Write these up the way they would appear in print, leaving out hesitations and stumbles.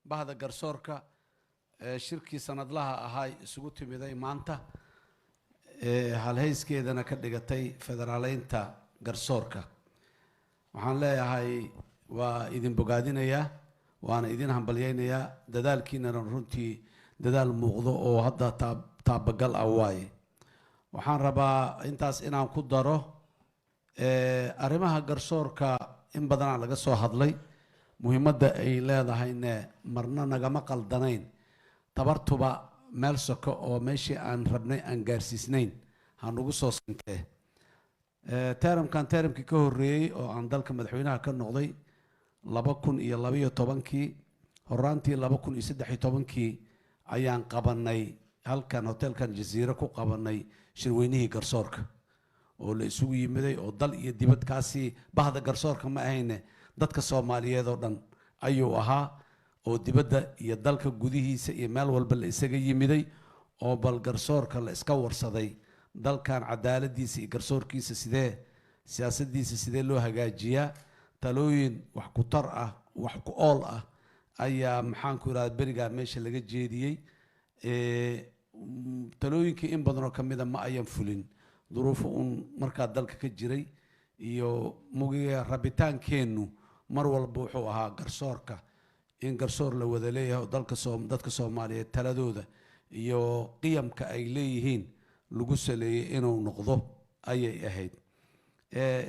bahda garsoorka shirkii sanadlaha ahaa isugu timiday maanta halhayskeedana ka dhigatay federaaleynta garsoorka. waxaan leeyahay waa idin bogaadinayaa waana idin hambalyaynayaa dadaalkiinana runtii dadaal muuqdo oo hadda taabagal ah waaye. waxaan rabaa intaas inaan ku daro arrimaha garsoorka in badanaa laga soo hadlay, muhiimadda ay leedahayne marna nagama qaldanayn, tabartuba meel soko oo meeshii aan rabnay aan gaarsiisnayn hanugu soo sintee. teeramkan teeramkii ka horreeyey oo aan dalka madaxweynaha ka noqday 2012kii horaantii 2013kii ayaan qabanay halkan hotelkan Jazeera ku qabanay shirweynihii garsoorka oo la isugu yimiday oo dal iyo dibadkaasi bahda garsoorka ma ahayne dadka Soomaaliyeed oo dhan ayuu ahaa oo dibadda iyo dalka gudihiisa iyo meel walba la isaga yimiday oo bal garsoorka la iska warsaday dalkan cadaaladiisa iyo garsoorkiisa sidee siyaasadiisa sidee loo hagaajiyaa, talooyin wax ku tar ah wax ku ool ah ayaa maxaan ku yiraahdaa beriga meesha laga jeediyay. talooyinkii in badan oo kamida ma ayan fulin duruufo markaa dalka ka jiray iyo mugiga rabitaankeennu mar walba wuxuu ahaa garsoorka in garsoor la wada leeyahay dadka Soomaaliyeed taladooda iyo qiyamka ay leeyihiin lagu saleeyay inuu noqdo ayay ahayd.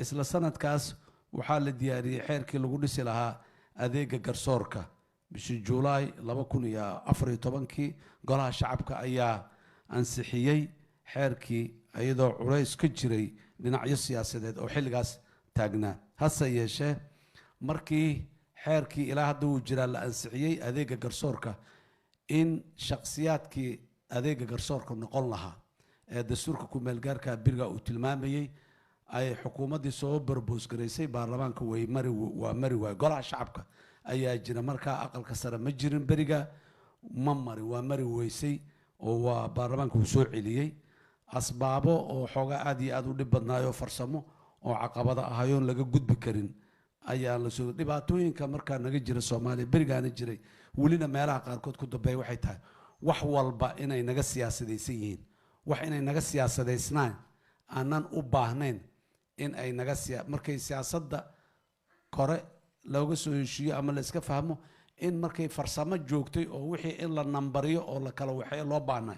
isla sanadkaas waxaa la diyaariyay xeerkii lagu dhisi lahaa adeega garsoorka bishii Juulaay 2014kii golaha shacabka ayaa ansixiyay xeerkii iyadoo culays ka jiray dhinacyo siyaasadeed oo xilligaas taagnaa. hase yeeshee markii xeerkii ilaa hadda uu jiraa la ansixiyay adeega garsoorka in shakhsiyaadkii adeega garsoorka noqon lahaa ee dastuurka ku meelgaarka biriga uu tilmaamayay ay xukuumaddii soo barboos gareysay baarlamaanka waa mari waay. golaha shacabka ayaa jira markaa aqalka sare ma jirin beriga waa mari weysay oo waa baarlamaanka uu soo celiyey asbaabo oo xoogaa aad iyo aad u dhib badnaayo farsamo oo caqabada ahayoon laga gudbi karin ayaa la soo dhibaatooyinka markaa naga jira Soomaaliya berigaana jiray welina meelaha qaarkood ku dambeeyay waxay tahay wax walba inay naga siyaasadaysan yihiin wax inay naga siyaasadaysnaan aanan u baahnayn in ay naga markay siyaasadda kore looga soo heshiiyo ama la iska fahmo in markay farsamo joogtay oo wixii in la nambariyo oo la kala waxay loo baahnay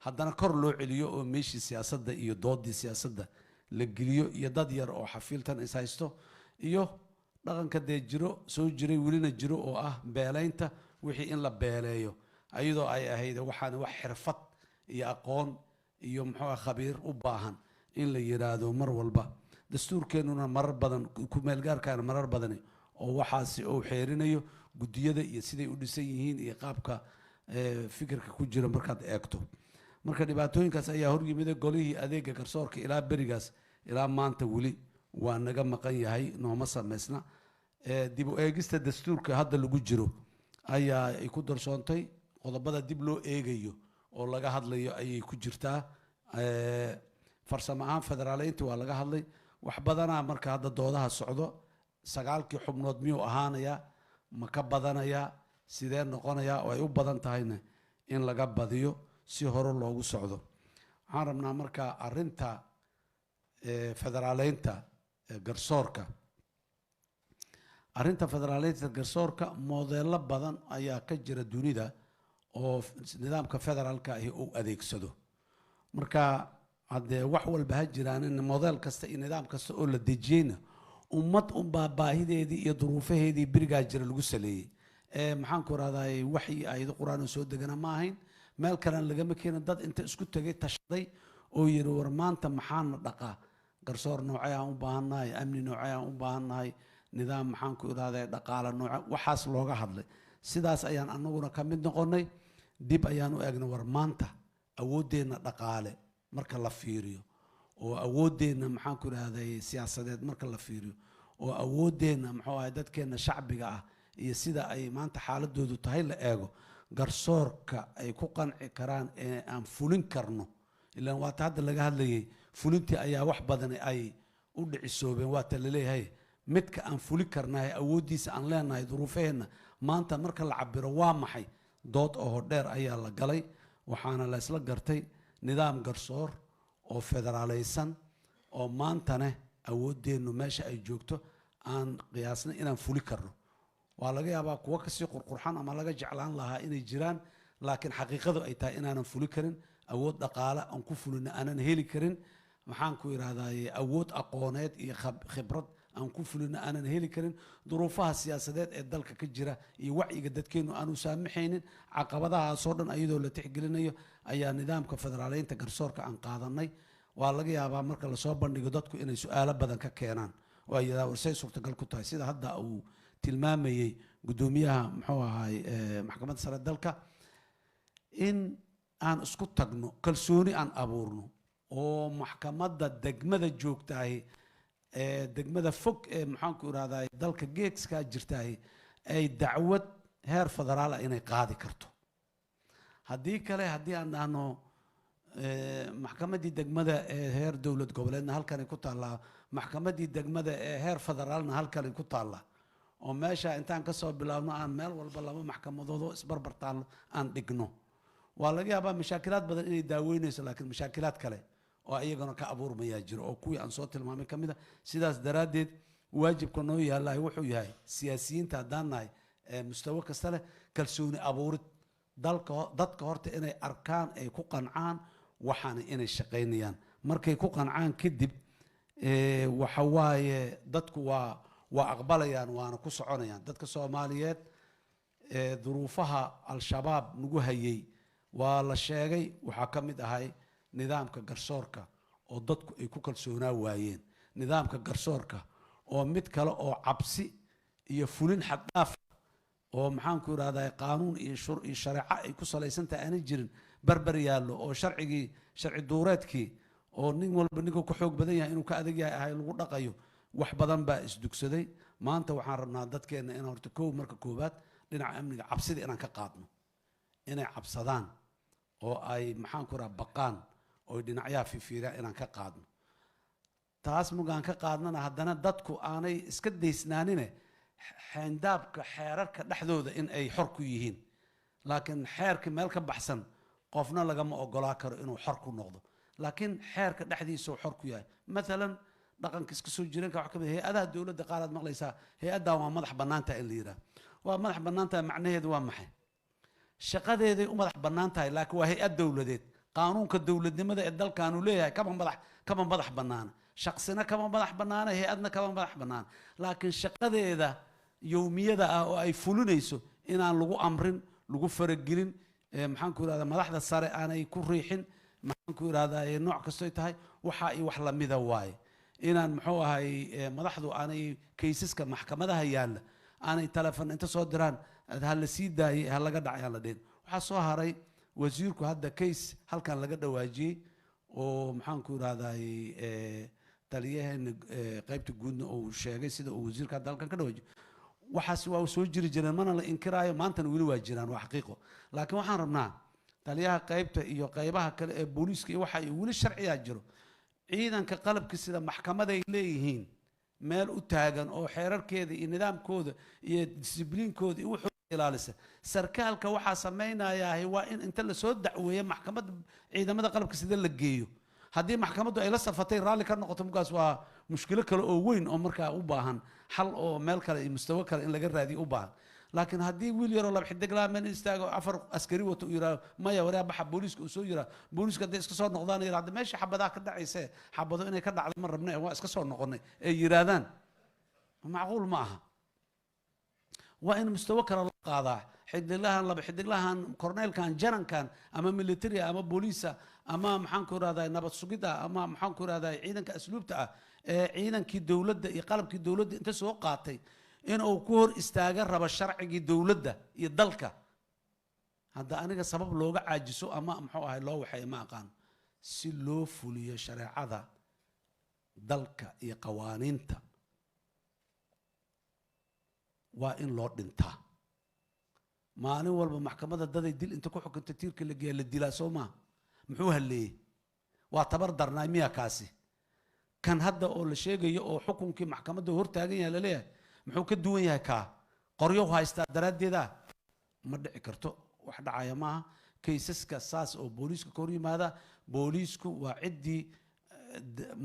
haddana kor loo celiyo oo meeshii siyaasadda iyo doodii siyaasadda la geliyo iyo dad yar oo xafiiltan is haysto iyo dhaqanka dee jiro soo jiray welina jiro oo ah beelaynta wixii in la beeleeyo ayadoo ay ahayd waxaan wax xirfad iyo aqoon iyo muxuu khabiir u baahan in la yiraahdo mar walba. dastuurkeenuna marar badan ku meelgaarkaana marar badan oo waxaasi uu xeerinayo gudiyada iyo siday u dhisan yihiin iyo qaabka fikirka ku jira markaad eegto. marka dhibaatooyinkaas ayaa hor yimid golihii adeega garsoorka ilaa berigaas ilaa maanta weli waa naga maqan yahay nooma sameysna. dib u eegista dastuurka hadda lagu jiro ayaa ay ku darsoontay qodobada dib loo eegayo oo laga hadlayo ayay ku jirtaa. farsamo ahaan federaaleynta waa laga hadlay wax badanaa marka hadda doodaha socdo 9kii xubnood miyuu ahaanayaa ma ka badanayaa sidee noqonayaa oo ay u badan tahayna in laga badiyo si hore loogu socdo. waxaan rabnaa marka arrinta federaaleynta garsoorka garsoorka modeelo badan ayaa ka jira dunida oo nidaamka federaalka ahi uu adeegsado. marka haddee wax walba ha jiraan in model kasta iyo nidaam kasta oo la dejiyeyna ummad unbaa baahideedii iyo duruufaheedii berigaa jira lagu saleeyey. maxaan ku rahdaay waxii ayado qur-aan soo degana ma ahayn meel kalena lagama keenin dad inta isku tegay tashaday oo yiri war maanta maxaana dhaqaa garsoor noocay aan u baahannahay amni noocay aan u baahannahay nidaam maxaan ku rahdaay dhaqaale nooca waxaas looga hadlay. sidaas ayaan anaguna ka mid noqonay dib ayaan u eegnay war maanta awoodeenna dhaqaale marka la fiiriyo oo awoodeenna maxaan ku rahday siyaasadeed marka la fiiriyo oo awoodeenna muxuu ahay dadkeena shacbiga ah iyo sida ay maanta xaaladoodu tahay la eego garsoorka ay ku qanci karaan ee aan fulin karno ilaan waata hadda laga hadlayay fulintii ayaa wax badan ay u dhicisoobeen waata la leeyahay midka aan fuli karnahay awoodiisa aan leenahay duruufeena maanta marka la cabiro waa maxay dood oo dheer ayaa la galay waxaana la isla gartay nidaam garsoor oo federaaleysan oo maantana awoodeennu meesha ay joogto aan qiyaasna inaan fuli karno waa laga yaabaa kuwa kasii qurqurxan ama laga jeclaan lahaa inay jiraan laakiin xaqiiqadu ay tahay inaanan fuli karin awood dhaqaale aan ku fulina aanan heli karin maxaan ku yidhahdaaye awood aqooneed iyo khibrad aan ku fulina aanan heli karin duruufaha siyaasadeed ee dalka ka jira iyo wacyiga dadkeennu aanu saamaxaynin caqabadahaasoo dhan iyadoo la tixgelinayo ayaa nidaamka federaaleynta garsoorka aan qaadanay waa laga yaabaa marka lasoo bandhigo dadku inay su-aalo badan ka keenaan oo ay yidhahdaan warsay suurtagal ku tahay sida hadda uu tilmaamayey guddoomiyaha muxuu ahaay maxkamadda sare dalka in aan isku tagno kalsooni aan abuurno oo maxkamadda degmada joogtahay degmada fog ee maxaanku irahdaa dalka geeskaa jirtahay ay dacwad heer federaal ah inay qaadi karto haddii kale haddii aan dhahno maxkamaddii degmada ee heer dowlad goboleedna halkanay ku taallaa maxkamaddii degmada ee heer federaalna halkanay ku taallaa oo meesha intaan kasoo bilaabno aan meel walba laba maxkamadood oo isbarbartaano aan dhigno waa laga yaabaa mashaakilaad badan inay daaweynayso laakiin mashaakilaad kale oo iyagana ka abuurmayaa jiro oo kuwii aan soo tilmaamay ka mid a sidaas daraaddeed waajibka noo yaalahay wuxuu yahay siyaasiyiinta haddaan nahay mustawo kasta leh kalsooni abuurid dadka horta inay arkaan ay ku qancaan waxaana inay shaqaynayaan markay ku qancaan kadib waxa waaye dadku waa aqbalayaan waana ku soconayaan dadka soomaaliyeed duruufaha al-shabaab nagu hayay waa la sheegay waxaa ka mid ahay nidaamka garsoorka oo dadku ay ku kalsoonaa waayeen nidaamka garsoorka oo mid kale oo cabsi iyo fulin xad dhaaf oo maxaanku irahdaa qaanuun iyo shareeco ay ku salaysantahay aanay jirin barbar yaallo oo sharci duureedkii oo nin walba ninkuu ka xoog badan yahay inuu ka adag yahay ahay lagu dhaqayo wax badan baa isdugsaday maanta waxaan rabnaa dadkeenna in horta marka koowaad dhinaca amniga cabsida inaan ka qaadno inay cabsadaan oo ay maxaanku irahdaa baqaan oo dhinacyaha fiifiiraan inaan ka qaadno taas mugaan ka qaadnana haddana dadku aanay iska daysnaanine xeendaabka xeerarka dhexdooda in ay xor ku yihiin laakiin xeerka meel ka baxsan qofna lagama ogolaa karo inuu xor ku noqdo laakiin xeerka dhexdiisa uu xor ku yahay maalan dhaqanka iska soo jireenka waxa ka mid hay-adaha dowladda qaar aad maqlaysaa hay-addan waa madax bannaantaha in la yidhaah waa madax bannaantaha macnaheedu waa maxay shaqadeeday u madax bannaan tahay laakiin waa hay-ad dowladeed qaanuunka dowladnimada ee dalkaanu leeyahay kama madax bannaana shaqsina kama madax bannaana hay-adna kama madax bannaana laakiin shaqadeeda yowmiyada ah oo ay fulinayso inaan lagu amrin lagu faragelin maxaanku irahdaa madaxda sare aanay ku riixin maxaanku irahdaa nooc kastoy tahay waxa ay wax lamida waaye inaan muxuu ahay madaxdu aanay kaysaska maxkamadaha yaalla aanay telefon inta soo diraan ha la sii daayay ha laga dhacay aan la dhihin waxaa soo haray wasiirku hadda case halkan laga dhawaajiyey oo maxaanku irahdaay taliyaheena qaybta guudna uu sheegay sida uu wasiirka hadda halkan ka dhawaajiyo waxaas waa soo jiri jireen mana la inkiraayo maantana weli waa jiraan waa xaqiiqo laakiin waxaan rabnaa taliyaha qaybta iyo qaybaha kale ee booliiska iyo waxa weli sharciyaa jiro ciidanka qalabka sida maxkamaday leeyihiin meel u taagan oo xeerarkeeda iyo nidaamkooda iyo disibliinkooda iyo wuxuu ilaalisa sarkaalka waxaa samaynayaa waa in inta la soo dacweeyo maxkamadda ciidamada qalabka sida la geeyo haddii maxkamaddu ay la safatay raalli ka noqoto mugaas waa mushkilo kale oo weyn oo markaa u baahan xal oo meel kale iyo mustawo kale in laga raadiyo u baahan laakiin haddii wiil yaroo laba xidig laa meel istaago 4 askari wato uu yiraahdo maya waraa baxa booliiska uu soo yiraa booliiska hadday iska soo noqdaan yiraahdo meesha xabadaha ka dhacaysa xabado inay ka dhacdo ma rabnay waa iska soo noqonay ay yiraahdaan macquul ma aha waa in mustawo kale la qaadaa xiddiglahan laba xiddiglahan korneelkan janankan ama military ama booliisa ama maxaan ku irahdaa nabad sugida ama maxaan ku irahdaa ciidanka asluubta ah ee ciidankii dawladda iyo qalabkii dawladda inta soo qaatay inuu ku hor istaaga rabo sharcigii dawladda iyo dalka hadda aniga sabab looga caajiso ama muxuu ahay loo waxay ma aqaan si loo fuliyo shareecada dalka iyo qawaaniinta waa in loo dhintaa maalin walba maxkamadda daday dil inta ku xukunta tiirka la geeyo la dilaa soo maa muxuu halleeyey waa tabar darnaay miya kaasi kan hadda oo la sheegayo oo xukunkii maxkamadda hor taagan yahay laleeyahay muxuu ka duwan yahay kaa qoryo haysta daraaddeeda ma dhici karto wax dhacaya maaha kaysaska saas oo booliiska ka hor yimaada booliisku waa ciddii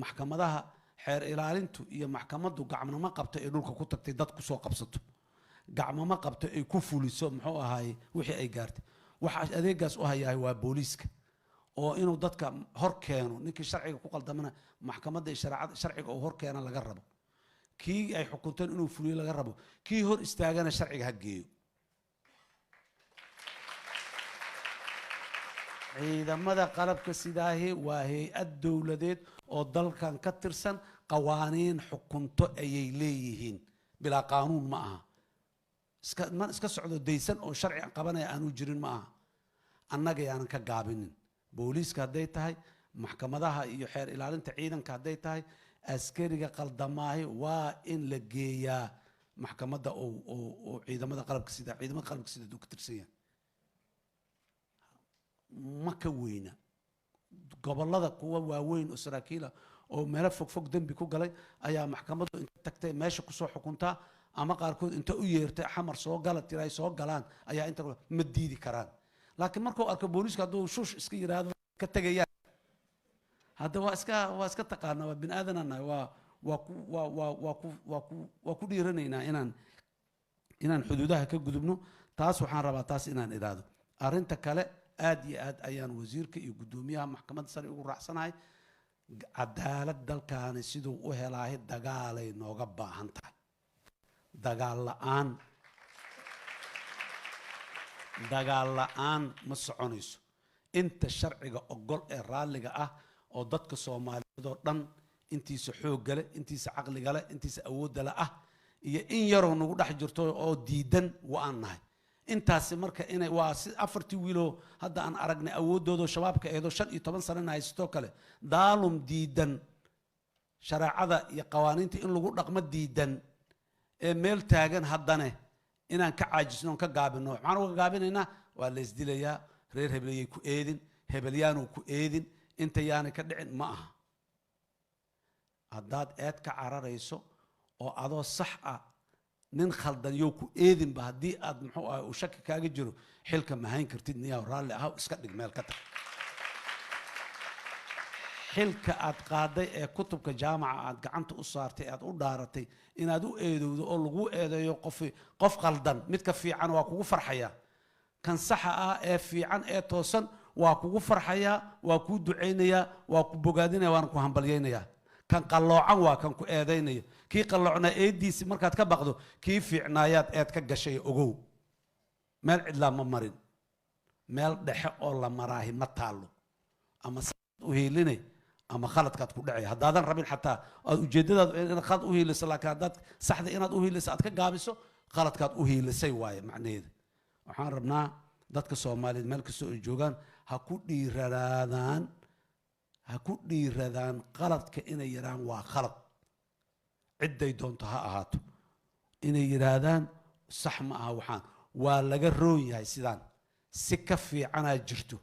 maxkamadaha xeer ilaalintu iyo maxkamaddu gacmama qabto ee dhulka ku tagtay dad ku soo qabsato gacmama qabto ay ku fuliso muxuu ahaay wixii ay gaartay waxa adeegaas u hayahay waa booliiska oo inuu dadka hor keeno ninkii sharciga ku qaldamana maxkamadda sharciga oo hor keena laga rabo kii ay xukunteen inuu fuliyo laga rabo kii hor istaagana sharciga ha geeyo ciidamada qalabka sidaahi waa hay-ad dowladeed oo dalkan ka tirsan qawaaniin xukunto ayay leeyihiin bilaa qaanuun ma aha iska socdo daysan oo sharci qabanaya aanu jirin ma aha annaga yaanan ka gaabinin booliiska hadday tahay maxkamadaha iyo xeer ilaalinta ciidanka hadday tahay askariga qaldamaahi waa in la geeyaa maxkamadda oo ciidamada qalabka sida uu ka tirsan yahay ma ka weyna gobollada kuwa waaweyn oo saraakiila oo meelo fogfog dembi ku galay ayaa maxkamaddu inta tagtay meesha kusoo xukuntaa ama qaarkood inta u yeertay xamar soo gala tiray soo galaan ayaa inta ma diidi karaan laakiin markuu arko booliisku hadduu shush iska yiraahdo ka tagayaan hadda waa iska taqaana waa bini aadanana waa ku dhiiranaynaa inaan xuduudaha ka gudubno taas waxaan rabaa taas inaan idhaahdo arrinta kale aad iyo aad ayaan wasiirka iyo guddoomiyaha maxkamadda sare ugu raacsanahay cadaalad dalkaani siduu u helaahay dagaalay nooga baahan tahay dagaal la'aan ma soconayso inta sharciga ogol ee raalliga ah oo dadka Soomaaliyeed oo dhan intiisa xoog leh intiisa caqliga leh intiisa awood leh ah iyo in yaroo nagu dhex jirto oo diidan waan nahay intaasi marka inay waa afartii wiilo hadda aan aragnay awoodooda shabaabka eedo 15 sano haysto kale daalum diidan sharaacada iyo qawaaniinta in lagu dhaqmo diidan ee meel taagan haddana inaan ka caajisno ka gaabino waxaan uga gaabinaynaa waa la isdilayaa reer hebeliyay ku eedin hebelyaanu ku eedin inta yaana ka dhicin ma aha haddaad eed ka cararayso oo adoo sax ah nin khaldan yow ku eedin ba haddii aad muxuu ahay uu shaki kaaga jiro xilka ma hayn kartid niyaa raalli ah iska dhig meel ka tag xilka aad qaaday ee kutubka jaamaca aad gacanta u saartay aad u dhaaratay inaad u eedowdo oo lagu eedeeyo qof qaldan midka fiican waa kugu farxaya kan saxa ah ee fiican ee toosan waa kugu farxaya waa ku duceynaya waa ku bogaadinaya waan ku hambalyeynaya kan qalloocan waa kan ku eedeynaya kii qalloocna eediisi markaad ka baqdo kii fiicnaayaad eed ka gashay ogow meel cidlaa ma marin meel dhexe oo la maraahi ma taalo ama u heelinay ama khaladkaad ku dhacay haddaadan rabin xataa aad ujeedadaad inaad khalad u heeliso laakiin haddaad saxda inaad u heeliso aad ka gaabiso khaladkaad u heelisay waaye macnaheeda waxaan rabnaa dadka Soomaaliyeed meel kasta oo joogaan ha ku dhiiradaan qaladka inay yiraan waa khalad ciday doonto ha ahaato inay yiraahdaan sax ma aha waxaan waa laga roon yahay sidaan si ka fiicanaa jirto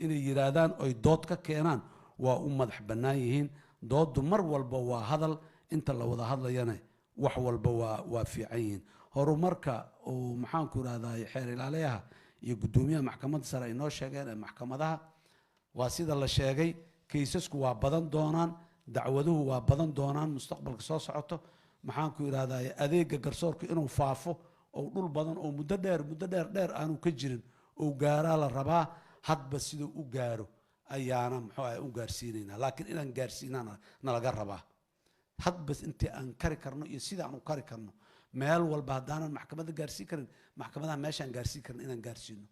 inay yiraahdaan oy dood ka keenaan waa u madax bannaan yihiin dooddu mar walba waa hadal inta la wada hadlayana wax walba waa fiican yihiin horumarka oo maxaan ku raahdaa xeer ilaaliyaha iyo guddoomiyaha maxkamadda sare inoo sheegeen ee maxkamadaha waa sida la sheegay kiisasku waa badan doonaan dacwaduhu waa badan doonaan mustaqbalka soo socoto maxaan ku raahdaa adeega garsoorka inuu faafo oo dhul badan oo muddo dheer aanu ka jirin oo gaaraa la rabaa hadba sidoo u gaaro ayaana muxuu ahay u gaarsiinayna laakiin inaan gaarsiinana nalaga rabaa hadba intii aan kari karno iyo sida aan u kari karno meel walba haddaanan maxkamadda gaarsiin karin maxkamadaha meeshaan gaarsiin karno inaan gaarsiino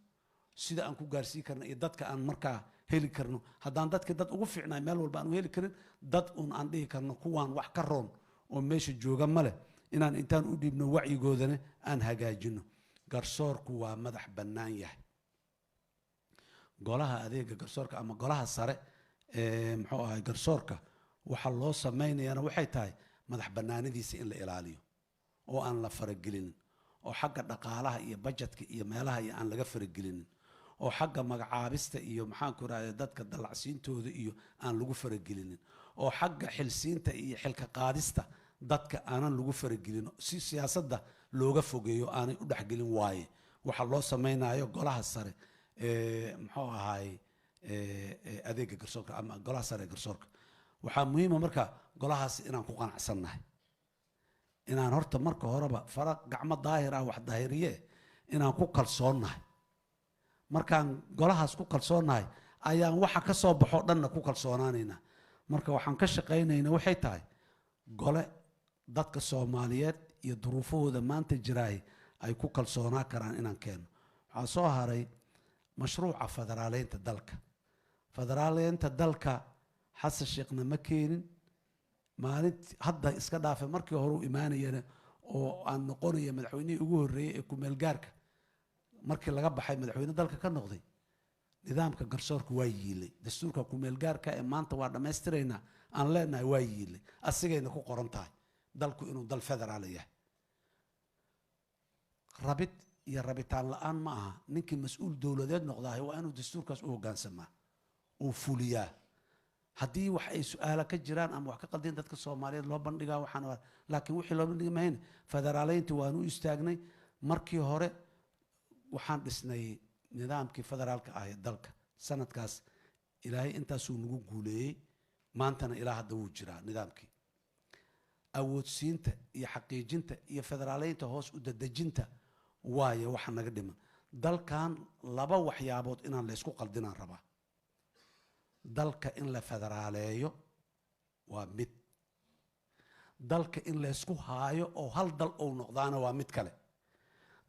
sida aan ku gaarsiin karno iyo dadka aan markaa heli karno haddaan dadka dad ugu fiicnaay meel walba aan u heli karin dad aan dhihi karno kuwaan wax ka roon oo meesha jooga male inaan intaan u dhiibno wacyigoodana aan hagaajino garsoorku waa madax bannaan yahay golaha adeega garsoorka ama golaha sare ee muxuu ahay garsoorka waxa loo sameynayana waxay tahay madax bannaanadiisa in la ilaaliyo oo aan la faragelinin oo xagga dhaqaalaha iyo budgetka iyo meelaha iyo aan laga faragelinin oo xagga magacaabista iyo maxaan ku raaday dadka dalacsiintooda iyo aan lagu faragelinin oo xagga xilsiinta iyo xilka qaadista dadka aanan lagu faragelin si siyaasadda looga fogeeyo aanay u dhexgelin waaye waxa loo samaynayo golaha sare muxuu ahaay adeega garsoorka ama golaha sare garsoorka waxaa muhiima marka golahaas inaan ku qanacsannahay inaan horta marka horeba faraq gacmo daahir ah wax daahiriye inaan ku kalsoonnahay markaan golahaas ku kalsoonnahay ayaan waxa ka soo baxo dhanna ku kalsoonaanaynaa marka waxaan ka shaqaynaynaa waxay tahay gole dadka Soomaaliyeed iyo duruufahooda maanta jiraay ay ku kalsoonaa karaan inaan keeno waxaa soo haray mashruuca federaaleynta dalka xasan sheekhna ma keenin maalintii hadda iska dhaafay markii hore u imaanayana oo aan noqonaya madaxweynihii ugu horreeyay ee ku meel gaarka markii laga baxay madaxweyne dalka ka noqday nidaamka garsoorka waa yiilay dastuurka ku meel gaarka ee maanta waa dhammaystiraynaa aan leenahay waa yiilay asigayna ku qoran tahay dalku inuu dal federaal yahay rabid iyo rabitaan la'aan ma aha ninkii mas'uul dowladeed noqdahay waa inuu dastuurkaas u hoggaansamaa uu fuliyaa haddii wax ay su'aala ka jiraan ama wax ka qaldeen dadka Soomaaliyeed loo bandhigaa waxaan laakiin wixii loo bandhigi mahayn federaaleynta waanu istaagnay markii hore waxaan dhisnay nidaamkii federaalka ah ee dalka sanadkaas ilaahay intaasuu nagu guuleeyey maantana ilaa hadda wuu jiraa nidaamkii awoodsiinta iyo xaqiijinta iyo federaaleynta hoos u dadejinta waaye waxa naga dhiman dalkan laba waxyaabood inaan la isku qaldinaan rabaa dalka in la federaaleeyo waa mid dalka in la isku haayo oo hal dal uu noqdaana waa mid kale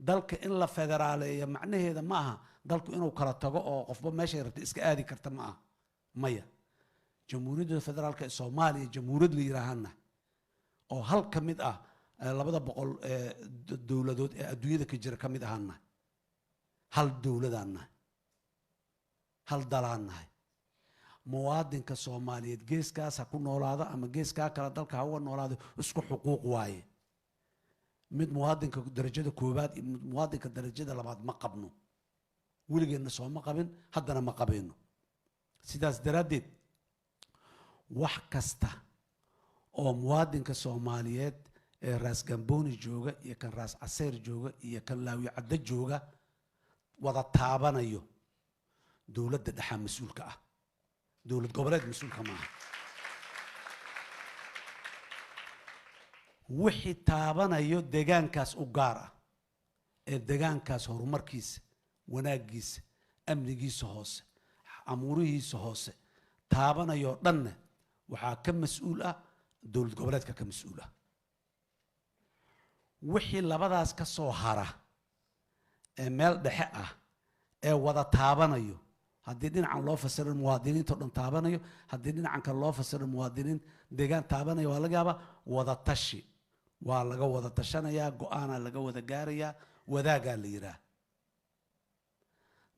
dalka in la federaaleeyo macnaheeda ma aha dalku inuu kala tago oo qofba meeshay rabta iska aadi karta ma aha maya jamhuuriyadda federaalka ee Soomaaliya jamhuuriyad la yiraahana oo hal ka mid ah 200 dowladood ee adduunyada ka jira ka mid ahana hal dowladana hal dalana muwaadinka Soomaaliyeed geeskaas ha ku noolaado ama geeskaa kala dalka ha uga noolaado isku xuquuq waaye mid muwaadinka darajada koobaad iyo muwaadinka darajada labaad ma qabno weligeedna soo ma qabin haddana ma qabayno sidaas daraaddeed wax kasta oo muwaadinka Soomaaliyeed ee Raas Gambooni jooga iyo kan Raas Caseer jooga iyo kan Laawi Cadda jooga wada taabanayo dowladda dhexe mas'uulka ah dowlad goboleed mas'uulka maaha wixii taabanayo deegaankaas u gaar ah ee deegaankaas horumarkiisa wanaagiisa amnigiisa hoose amuurihiisa hoose taabanayo dhanna waxaa ka mas'uul ah dowlad goboleedka ka mas'uul ah wixii labadaas ka soo hara ee meel dhexe ah ee wada taabanayo haddii dhinacan loo fasirin muwaadiniinta dhan taabanayo haddii dhinacan kale loo fasirin muwaadiniin deegaan taabanayo waa laga yaabaa wada tashi waa laga wada tashanayaa go'aana laga wada gaarayaa wadaagaa la yiraahdaa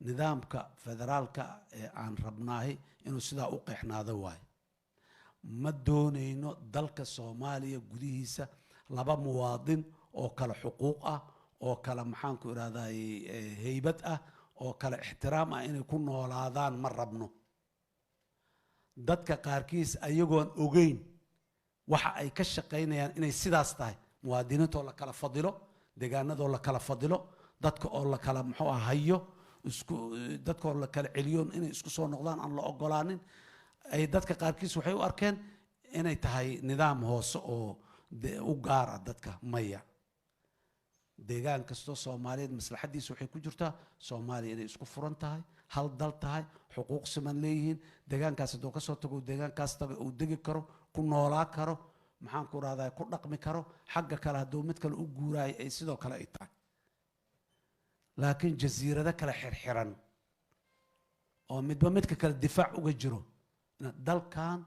nidaamka federaalka ee aan rabnaahay inuu sidaa u qeexnaado waaye ma doonayno dalka Soomaaliya gudihiisa laba muwaadin oo kala xuquuq ah oo kala maxaan ku iraahdaa heybad ah oo kala ixtiraam ah inay ku noolaadaan ma rabno dadka qaarkiis ayagoon ogeyn waxa ay ka shaqaynayaan inay sidaas tahay muwaadiniinta oo la kala fadilo deegaanadoo la kala fadilo dadka oo la kala muxuu ah hayo isku dadka oo la kala celiyo inay isku soo noqdaan aan la ogolaanin ay dadka qaarkiis waxay u arkeen inay tahay nidaam hoose oo u gaar ah dadka maya deegaan kastoo Soomaaliyeed maslaxadiisa waxay ku jirtaa Soomaaliya inay isku furan tahay hal dal tahay xuquuq siman leeyihiin deegaankaas haduu ka soo tago deegaankaas tago uu degi karo ku noolaa karo maxaan ku raadaya ku dhaqmi karo xagga kale haduu mid kale u guuraay ay sidoo kale ay tahay laakiin jasiirada kala xirxiran oo midba midka kale difaac uga jiro dalkan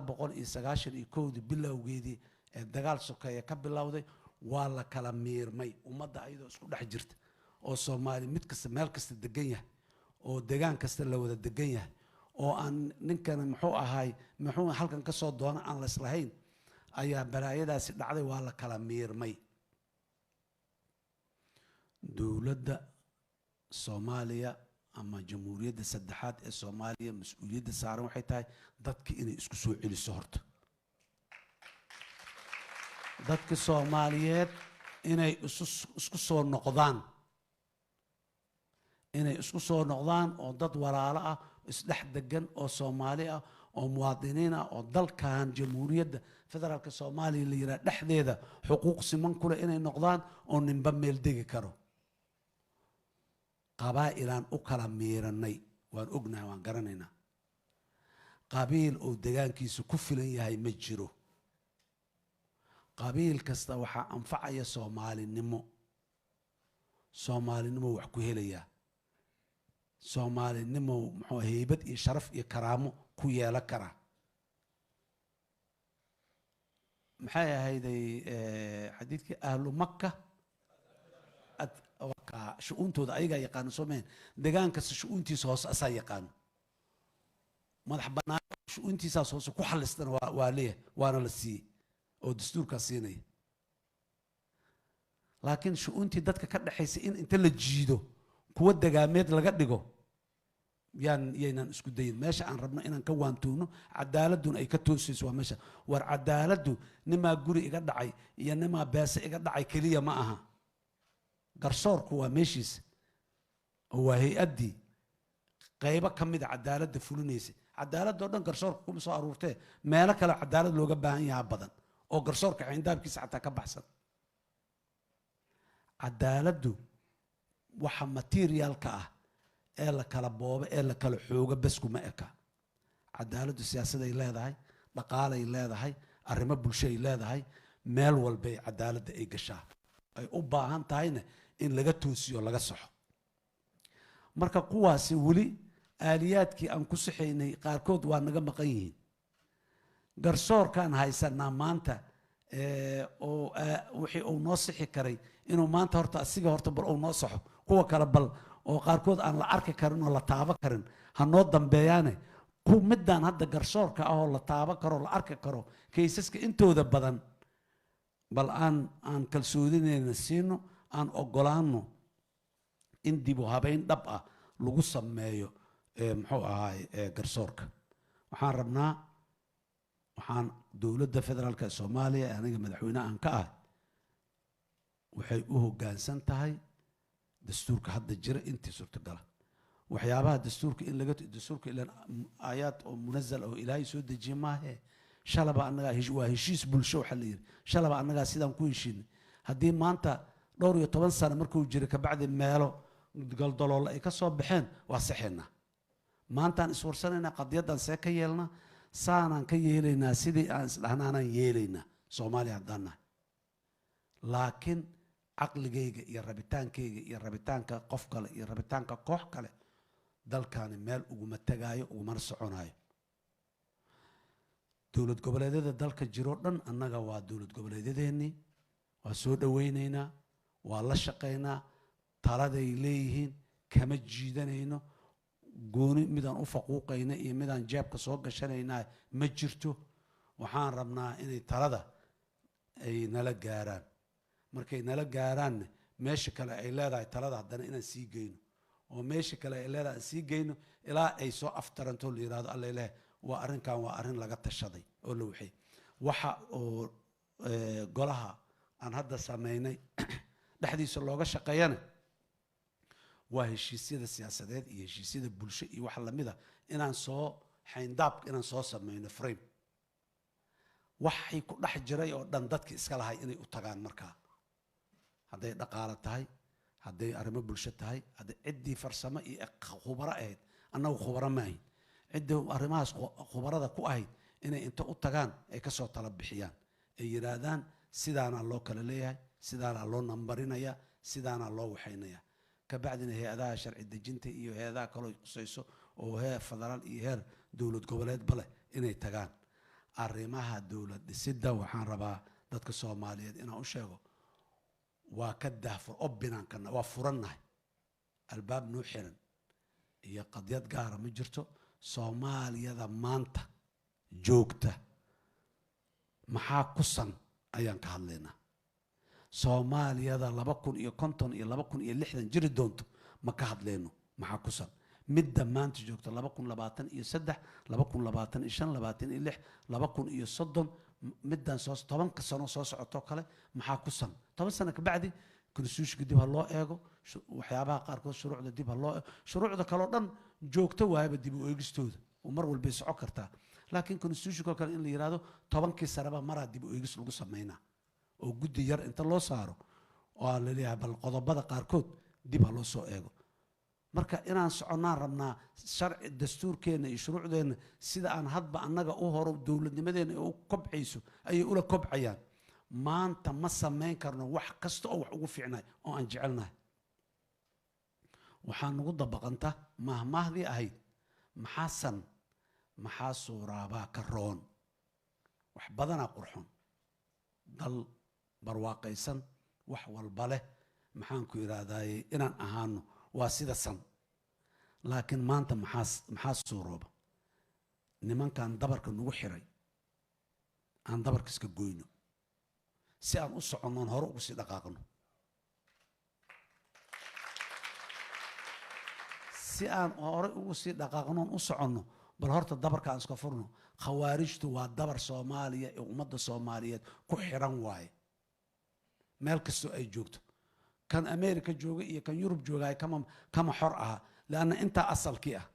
1991 bilowgeedii ee dagaal sokeeye ka bilowday waa la kala miirmay ummadda ayadoo isku dhex jirta oo Soomaali mid kasta meel kasta degan yahay oo deegaan kasta la wada degan yahay oo aan ninkan muxuu ahaay muxuu halkan ka soo doona aan la islahayn ayaa balaayadaasi dhacday waa la kala miirmay dowladda Soomaaliya ama jamhuuriyadda saddexaad ee Soomaaliya mas'uuliyadda saaran waxay tahay dadka inay isku soo celiso horta dadka Soomaaliyeed inay isku soo noqdaan oo dad walaalo ah isdhex degan oo Soomaali ah oo muwaadiniin ah oo dalkan jamhuuriyadda federaalka Soomaaliya la yiraahdo dhexdeeda xuquuq siman kule inay noqdaan oo ninba meel degi karo qabaa'ilaan u kala miiranay waan ognahay waan garanaynaa qabiil oo deegaankiisa ku filan yahay ma jiro qabiil kasta waxaa anfacaya Soomaalinimo wax ku helaya Soomaalinimo muxuu heybad iyo sharaf iyo karaamo ku yeelan kara maxay ahayday xadiidkii ahlu Makka shu'uuntooda ayagaa yaqaano Soomaaliya deegaan kasta shu'uuntiisa hoose asaa yaqaano madax bannaan shu'uuntiisaas hoose ku xallistana waa leeyahay waana la siiyey oo dastuurkaa siinaya laakiin shu'uuntii dadka ka dhaxaysa in inta la jiido kuwa degaameed laga dhigo yaynan isku dayin meesha aan rabno inaan ka waantoogno cadaaladuna ay ka toosayso waa meesha war cadaaladdu nimaa guri iga dhacay iyo nimaa beese iga dhacay keliya ma aha garsoorku waa meeshiisa oo waa hay-addii qaybo ka mida cadaaladda fulinaysa cadaaladoo dhan garsoorka kuma soo aruurtee meelo kale cadaalad looga baahan yahaa badan oo garsoorka xindaabkiisa xataa ka baxsan cadaaladdu waxa materialka ah ee la kala boobo ee la kala xoogo bas kuma eka cadaaladdu siyaasaday leedahay dhaqaalay leedahay arrimo bulshay leedahay meel walbay cadaaladda ay gashaa ay u baahan tahayna in laga toosiyo laga saxo marka kuwaasi weli aaliyaadkii aan ku saxaynay qaarkood waa naga maqan yihiin garsoorkaan haysanaa maanta oo wixii uu noo sixi karay inuu maanta horta asiga horta bal uu noo saxo kuwa kale bal oo qaarkood aan la arki karin oo la taaban karin ha noo dambeeyaane midaan hadda garsoorka ah oo la taaban karo la arki karo kaysaska intooda badan bal aan kalsoodinayna siino aan ogolaano in dib u habeyn dhab ah lagu sameeyo muxuu ahaay garsoorka waxaan dowladda federaalka Soomaaliya aniga madaxweynaha aan ka ahay waxay u hoggaansan tahay dastuurka hadda jira intii suurtagala waxyaabaha dastuurka ilaan aayaad oo munazal oo ilaahay soo dejiye maahe shalaba annagaa waa heshiis bulsho waxaa la yidhi shalaba annagaa sidaan ku heshiinay haddii maanta 12 sano markuu jiro kabacdi meelo galdaloolo ay ka soo baxeen waa saxeynaa maantaan iswarsanaynaa qadiyaddan see ka yeelnaa saanaan ka yeelaynaa sidii aan isdhahnaanaan yeelaynaa Soomaaliya haddaan nahay laakiin caqligayga iyo rabitaankayga iyo rabitaanka qof kale iyo rabitaanka koox kale dalkaani meel uguma tagaayo ugumana soconaayo dowlad goboleedyada dalka jiroo dhan annaga waa dowlad goboleedyadeennii waa soo dhawaynaynaa waa la shaqaynaa taladay leeyihiin kama jiidanayno gooni midaan u faquuqayna iyo midaan jeebka soo gashanaynaa ma jirto waxaan rabnaa inay talada ay nala gaaraan markay nala gaaraanna meesha kale ay leedahay talada haddana inaan sii geyno oo meesha kale ay leedahay aan sii geyno ilaa ay soo aftaranto la yidhahdo alla ilaahay waa arrinkan waa arrin laga tashaday oo la waxay waxa oo golaha aan hadda samaynay dhexdiisa looga shaqeeyana waa heshiisyada siyaasadeed iyo heshiisyada bulsho iyo wax lamida inaan soo xayndaab inaan soo samayno frame waxay ku dhex jiray oo dhan dadkii iska lahay inay u tagaan markaa hadday dhaqaale tahay hadday arrimo bulsho tahay hadday ciddii farsamo iyo khubaro ahayd annagu khubaro ma ahayn ciddii arrimahaas khubarada ku ahayd inay inta u tagaan ay ka soo tala bixiyaan ay yidhaahdaan sidaanaa loo kala leeyahay sidaanaa loo nambarinayaa sidaanaa loo waxaynayaa kabacdina hay-adaha sharci dejinta iyo hay-adaha kaloo qusayso oo heer federaal iyo heer dowlad goboleedba leh inay tagaan arrimaha dowlad dhisidda waxaan rabaa dadka Soomaaliyeed inaan u sheego waa ka daafur obinaankana waa furannahay albaab noo xiran iyo qadiyad gaara ma jirto Soomaaliyada maanta joogta maxaa ku san ayaan ka hadlaynaa Soomaaliyada 2050 iyo 2060 jiri doonto ma ka hadlayno maxaa ku san midda maanta joogta 2023 2025 2026 2030 middan soo 10 sano soo socoto kale maxaa ku san 10 sano ka bacdi constitution dib ha loo eego waxyaabaha qaarkood shuruucda dib ha loo shuruucda kale oo dhan joogto waayba dib u eegistooda oo mar walba socon kartaa laakiin constitution kale in la yiraahdo 10 sanaba maraa dib u eegis lagu sameynaa oo guddi yar inta loo saaro oo la leeyahay bal qodobada qaarkood dib ha loo soo eego marka inaan soconaan rabnaa sharci dastuurkeena iyo shuruucdeena sida aan hadba annaga u horo dowladnimadeena u kobcayso ayay ula kobcayaan maanta ma sameyn karno wax kasta oo wax ugu fiicnay oo aan jecelnahay waxaan ugu dabaqanta mahmaahdii ahayd maxaasan maxaa suuraabaa ka roon wax badanaa qurxon dal barwaaqaysan wax walba leh maxaan ku iraadayay inaan ahaano waa sida san laakiin maanta maxaa suurooba nimankan dabarka nagu xiray aan dabarka iska goyno si aan u soconnoon hore ugu sii dhaqaaqno si aan hore ugu sii dhaqaaqnoon u soconno bal horta dabarka aan iska furno khawaarijtu waa dabar Soomaaliya ee ummadda Soomaaliyeed ku xiran waaye meel kastoo ay joogto kan America jooga iyo kan Yurub jooga ay kama xor aha laana inta asalkii ah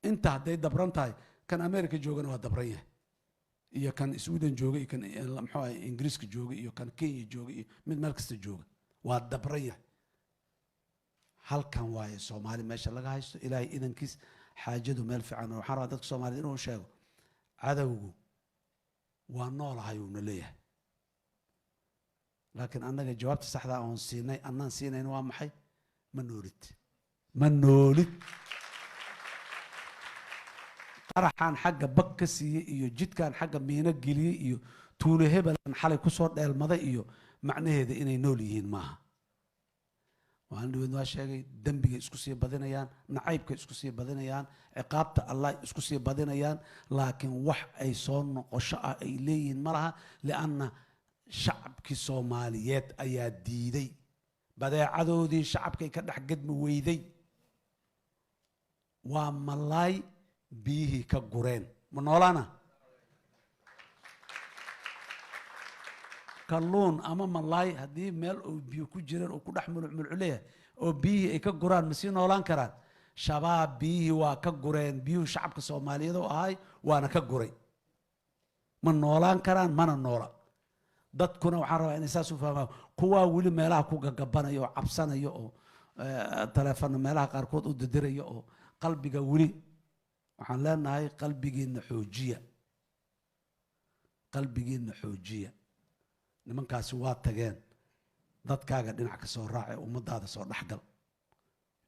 inta haday dabran tahay kan America joogana waa dabran yahay iyo kan Sweden jooga iyo kan maxaa Ingiriiska jooga iyo kan Kenya jooga iyo mid meel kasta jooga waa dabran yahay halkan waaye Soomaali meesha laga haysto Ilaahay idankiis xaajadu meel fiican oo xarada dadka Soomaaliyeed inuu sheego cadawgu waa noolahay uu leeyahay laakiin annaga jawaabta saxda ah oo siinay annaan siinayna waa maxay ma noolid qaraxan xagga bak ka siiyay iyo jidkan xagga miina geliyay iyo tuulo hebelan xalay ku soo dheelmaday iyo macnaheeda inay nool yihiin maaha waan dhawaan sheegay dambiga isku sii badinayaan nacaybka isku sii badinayaan ciqaabta Allah isku sii badinayaan laakiin wax ay soo noqosho ah ay leeyihiin malaha laana shacabki Soomaaliyeed ayaa diiday badeecadoodii shacabkay ka dhex gadmi weyday waa malay bihi ka gureen ma noolana kalluun ama malay hadii meel oo biyo ku jiraan oo ku dhex mulculeeyahay oo bihi ay ka guraan ma sii noolaan karaan shabaab bihi waa ka gureen biyo shacabka Soomaaliyeed oo ahay waana ka guray ma noolaan karaan mana noola dadkuna waxaan rabaa inay saas u fahmaan kuwa wali meelaha ku gagabanayo oo cabsanayo oo telefoon meelaha qaarkood u dadirayo oo qalbiga wali waxaan leenahay qalbigeena xoojiya nimankaasi waa tageen dadkaaga dhinac ka soo raacay ummadaada soo dhaxgal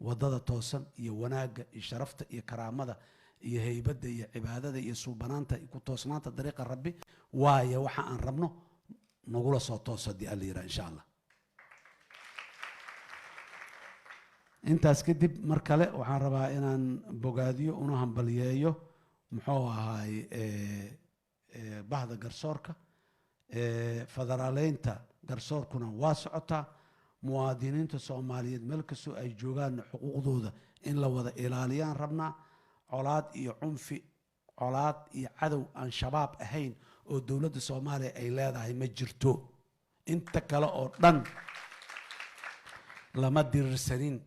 wadada toosan iyo wanaaga iyo sharafta iyo karaamada iyo heybada iyo cibaadada iyo suubanaanta iyo ku toosnaanta dariiqa rabbi waaye waxa aan rabno nagula soo toosadi aliira insha Allah intaas kadib mar kale waxaan rabaa inaan bogaadiyo una hambaliyeeyo muxuu ahaay bahda garsoorka federaaleynta garsoorkuna waa socotaa muwaadiniinta Soomaaliyeed meel kastoo ay joogaan xuquuqdooda in la wada ilaaliyaan rabnaa colaad iyo cunfi colaad iyo cadow aan shabaab ahayn oo dawladda Soomaaliya ay leedahay ma jirto inta kale oo dhan lama dirsanin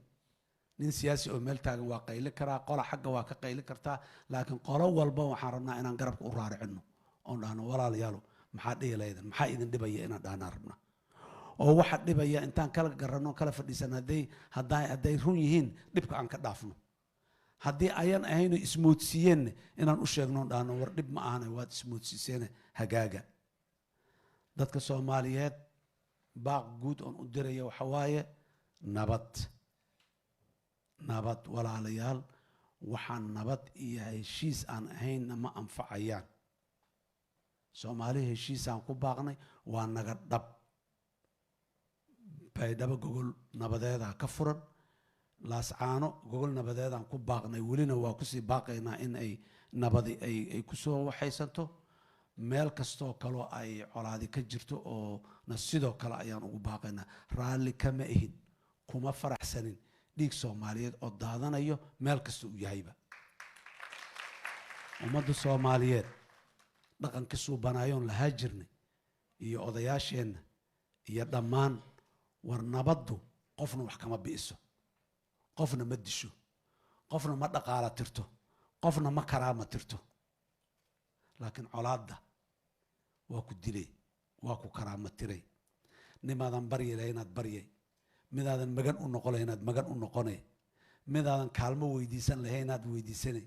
nin siyaasi oo meel taagan waa qayli karaa qola xagga waa ka qayli kartaa laakiin qolo walba waxaan rabnaa inaan garabka u raaricino oo dhahno walaalayaal maxaa dhiilaydan maxaa idin dhibaya inaan dhahnaa rabnaa oo waxa dhibaya intaan kala garanno kala fadhiisan haday run yihiin dhibka aan ka dhaafno haddii ayan ahayn ismoodsiiyeen inaan u sheegno dhahno war dhib ma ahana waad ismoodsiiseen hagaaga dadka Soomaaliyeed baaq guud oo u diraya waxa waaye nabad walaalayaal waxaan nabad iyo heshiis aan ahayn ma anfacayaan Soomaali heshiis aan ku baaqnay waa naga dhab baydhabo gogol nabadeeda ka furan laascaano gogol nabadeeda aan ku baaqnay welina waa ku sii baaqaynaa in ay nabadi ay ku soo waxaysanto meel kasto kale ay colaadi ka jirto oo na sidoo kale ayaan ugu baaqaynaa raali kama ahin kuma faraxsanin dhiig Soomaaliyeed oo daadanayo meel kasto u yahayba ummadda Soomaaliyeed dhaqan ka soo banaayoon la haajirnay iyo odayaasheenna iyo dhammaan war nabaddu qofna wax kama bi'iso qofna ma disho qofna ma dhaqaala tirto qofna ma karaama tirto laakiin colaadda waa ku dilay waa ku karaama tiray nimaadan baryay inaad baryay midaadan magan u noqon inaad magan u noqonay midaadan kaalmo weydiisan lahayn inaad weydiisanay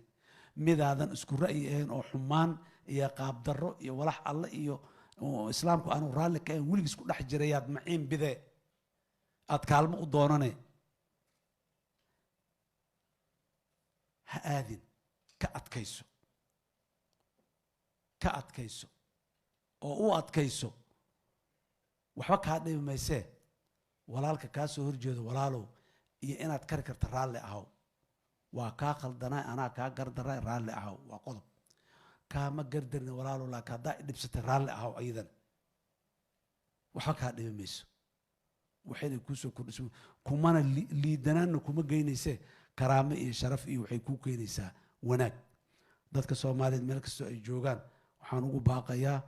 midaadan isku ra'yi ahayn oo xumaan iyo qaab darro iyo walax alle iyo islaamku aanu raalli ka ahayn weligiis ku dhex jirayaad maciin bidee aad kaalmo u doonane ha aadin ka adkayso oo u adkayso waxba kaa dhibi maysee walaalka kaa soo horjeedo walaalow iyo inaad kari karta raalli ahow waa kaa khaldanaa anaa kaa gardaraa raalli ahow waa qodob kaama gardarni walaalow laakiin haddaa idhibsatay raalli ahow ayadana waxba kaa dhibi mayso waxayna kuusoo kordhiso kumana liidanaanna kuma geynaysee karaamo iyo sharaf iyo waxay kuu keenaysaa wanaag dadka Soomaaliyeed meel kastoo ay joogaan waxaan ugu baaqayaa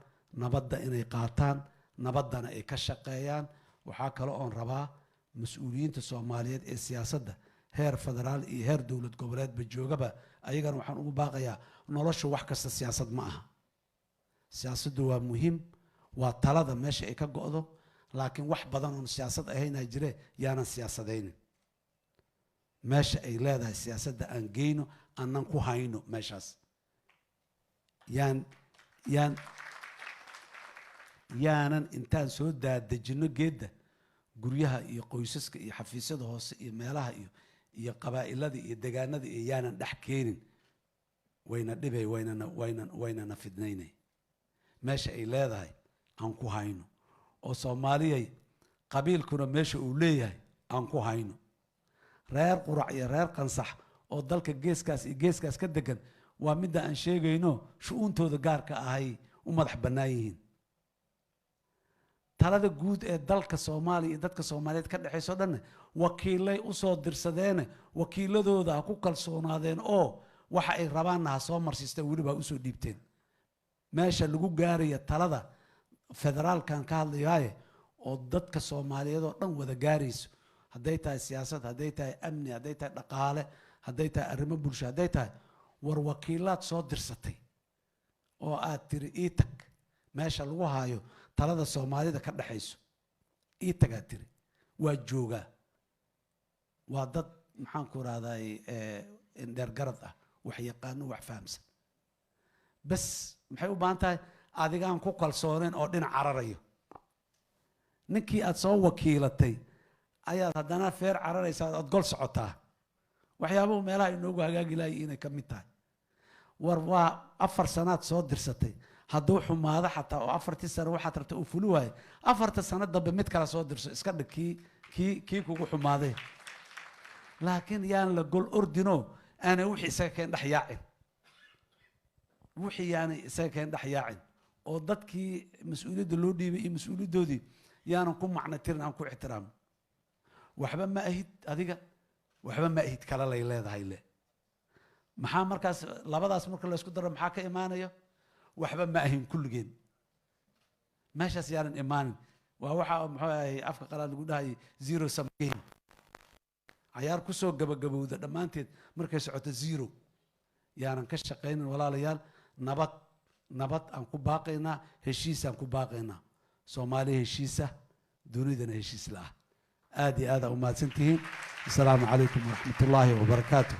nabadda inay qaataan nabaddana ay ka shaqeeyaan waxaa kale oon rabaa mas'uuliyiinta Soomaaliyeed ee siyaasadda heer federaal iyo heer dowlad goboleedba joogaba ayagana waxaan ugu baaqayaa nolosha wax kasta siyaasad ma aha siyaasaddu waa muhiim waa talada meesha ay ka go'do laakiin wax badan oo siyaasad ahaynaa jire yaanan siyaasadaynin meesha ay leedahay siyaasadda aan geyno aanan ku hayno meeshaas yaanan intaan soo daadejino geedda guryaha iyo qoysaska iyo xafiisyada hoose iyo meelaha iyo qabaa'ilada iyo deegaanada iyo yaanan dhex keenin wayna dhibay waynana fidnaynay meesha ay leedahay aan ku hayno oo Soomaaliyay qabiilkuna meesha uu leeyahay aan ku hayno reer qurac iyo reer qansax oo dalka geeskaas ka degan waa midda aan sheegayno shu'uuntooda gaarka ahay u madax bannaan yihiin talada guud ee dalka Soomaaliya iyo dadka Soomaaliyeed ka dhaxayso dhan wakiilay u soo dirsadeen wakiiladooda ha ku kalsoonaadeen oo waxa ay rabaanna ha soo marsiisteen weliba u soo dhiibteen meesha lagu gaarayo talada federaalkan ka hadlayaaye oo dadka Soomaaliyeed oo dhan wada gaarayso hadday tahay siyaasad hadday tahay amni hadday tahay dhaqaale hadday tahay arrimo bulsho hadday tahay war wakiilaad soo dirsatay oo aad tiri ii tag meesha lagu haayo talada Soomaalida ka dhaxayso ii tag aad tiri waa joogaa waa dad maxaan ku raadayay indheer garad ah wax yaqaano wax fahamsan bas maxay u baahan tahay adigaan ku kalsooneen oo dhinac cararayo ninkii aad soo wakiilatay ayaad haddana feer cararaysaa aad gol socotaa waxyaabuhu meelaha inoogu hagaagi laayay inay ka mid tahay war waa 4 sanaad soo dirsatay hadduu xumaado xataa oo 4 sano waxaad rabta uu fuli waayo 4 sano dambe mid kale soo dirso iska dhig kii kugu xumaaday laakiin yaan la gol ordino ana wixii isaga keen dhex yaacin wixii yaani isaga keen dhex yaacin oo dadkii mas'uuliyadda loo dhiibay iyo mas'uuliyadoodii yaanan ku macno tirin aan ku ixtiraamo waxba ma ahid adiga waxba ma ahid kala lay leedahay le maxaa markaas labadaas marka la isku daro maxaa ka imaanayo waxba ma ahin kulligeen meeshaas yaanan imaanin waa waxa muxuu ahay afka qalaad lagu dhahay zero sum game ciyaar ku soo gabagabowda dhammaanteed markay socoto zero yaanan ka shaqaynin walaalayaal nabad aan ku baaqaynaa heshiis aan ku baaqaynaa Soomaaliya heshiisa dunidana heshiis la ah aad iyo aad u mahadsantihiin assalaamu calaykum waraxmatullaahi wabarakaatuh